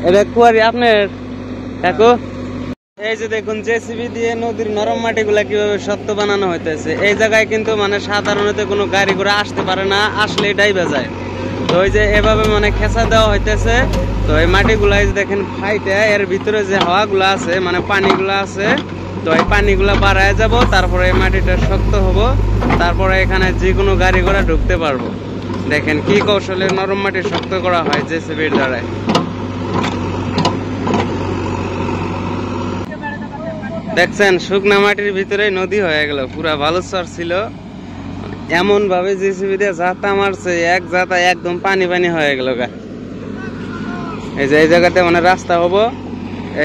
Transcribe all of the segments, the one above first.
এটা কুয়ারি আপনার কাকু? এই যে দেখুন জেসিবি দিয়ে নদীর নরম মাটি গুলা কিভাবে শক্ত বানানো হইতেছে। এই জায়গায় কিন্তু মানে সাধারণত কোনো গাড়ি ঘোড়া আসতে পারে না, আসলে ডাইবা যায়। তো ওই যে এভাবে মানে খেঁচা দেওয়া হইতেছে। তো এই মাটিগুলা এই যে দেখেন ফাইটে এর ভিতরে যে হাওয়াগুলো আছে মানে পানিগুলো আছে, তো এই পানিগুলা বাড়ায় যাব, তারপরে এই মাটিটা শক্ত হবো, তারপরে এখানে যে কোনো গাড়ি ঘোড়া ঢুকতে পারবো। দেখেন কি কৌশলে নরম মাটি শক্ত করা হয় জেসিবির দ্বারায়। দেখছেন শুকনা মাটির ভিতরে নদী হয়ে গেল, পুরা বালুচর ছিল, এমন ভাবে জেসিবি দিয়ে জাতা মারছে, এক জাতা একদম পানি পানি হয়ে গেল গা। এই যে এই জায়গাতে মানে রাস্তা হবো,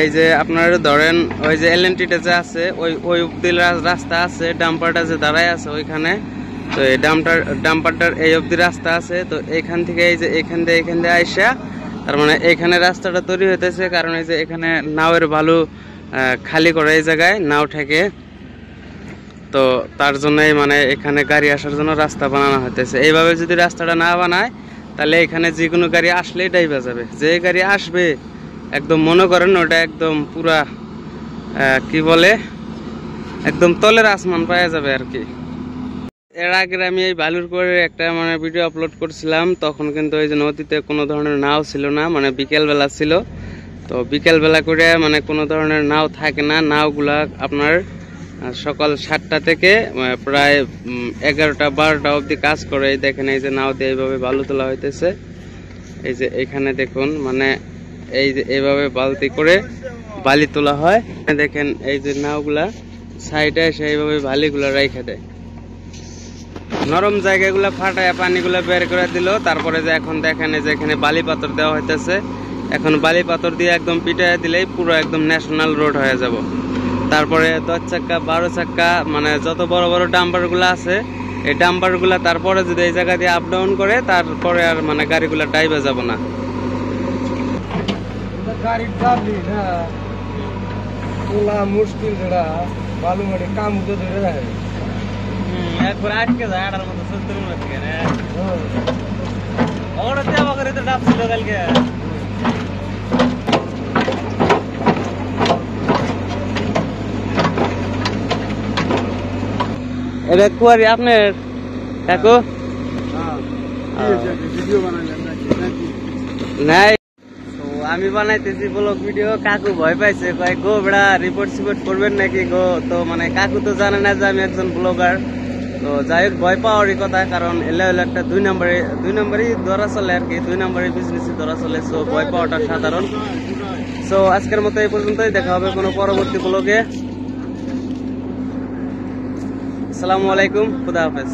এই যে আপনার ধরেন ওই যে এলএনটিটা যে আছে ওই অব্দি রাস্তা আছে, ডাম্পারটা যে দাঁড়ায় আছে ওইখানে, তো এই ডাম্পারটার এই অব্দি রাস্তা আছে। তো এইখান থেকে এই যে এখান দিয়ে আইসা তার মানে এইখানে রাস্তাটা তৈরি হইতেছে, কারণ এই যে এখানে নাওয়ের বালু খালি করে এই জায়গায় নাও থেকে, তো তার জন্যই মানে এখানে গাড়ি আসার জন্য রাস্তা বানানো হইতেছে। এইভাবে যদি রাস্তাটা না বানায় তাহলে এখানে যে কোনো গাড়ি আসলেই ডাইবা যাবে। যে গাড়ি আসবে একদম মনে করেন ওটা একদম পুরা কি বলে একদম তলের আসমান পাওয়া যাবে আর কি। এর আগে আমি এই বালুর করে একটা মানে ভিডিও আপলোড করছিলাম, তখন কিন্তু ওই যে নদীতে কোনো ধরনের নাও ছিল না, মানে বিকেল বেলা ছিল। তো বিকেল বেলা করে মানে কোনো ধরনের নাও থাকে না, নাওগুলা আপনার সকাল 7টা থেকে প্রায় 11টা 12টা অবধি কাজ করে। এই দেখেন এই যে নাও দিয়ে এইভাবে বালু তোলা হইতেছে, এই যে এখানে দেখুন মানে এই যে এইভাবে বালতি করে বালি তোলা হয়। দেখেন এই যে নাওগুলা সাইডে এসে এইভাবে বালিগুলা রাইখা দেয়, নরম জায়গাগুলা ফাটায় পানিগুলা বের করে দিল। তারপরে যে এখন দেখেন এই যে এখানে বালি পাথর দেওয়া হইতেছে, এখন বালি পাথর দিয়ে একদম পিটায় দিলেই পুরো একদম ন্যাশনাল রোড হয়ে যাব। তারপরে 10 চাক্কা 12 চাক্কা মানে যত বড় বড় ডাম্পার গুলা আছে, এই ডাম্পার গুলা তারপরে যদি এই জায়গা দিয়ে আপ ডাউন করে তারপরে আর মানে গাড়িগুলা ডাইবে যাব না। মুশকিল বালু মাটি কাম একবার আটকে যায় আটার মতো 70 মিনিট থেকে ওটা দেওয়া করে তো ডাব ছিল কালকে। এটা কুয়ারি আপনার কাকু? নাই আমি বানাইতেছি ব্লগ ভিডিও, কাকু ভয় পাইছে, কয় গো বেড়া রিপোর্ট সিপোর্ট করবেন নাকি গো। তো মানে কাকু তো জানে না যে আমি একজন ব্লগার। তো যাই হোক ভয় পাওয়ারই কথা, কারণ এলে হলো একটা 2 নম্বরই ধরা চলে আর কি, 2 নম্বরই বিজনেস ধরা চলে। সো ভয় পাওয়াটা সাধারণ। সো আজকের মতো এই পর্যন্তই, দেখা হবে কোনো পরবর্তী ব্লগে। আসসালামু আলাইকুম, খুদা হাফেজ।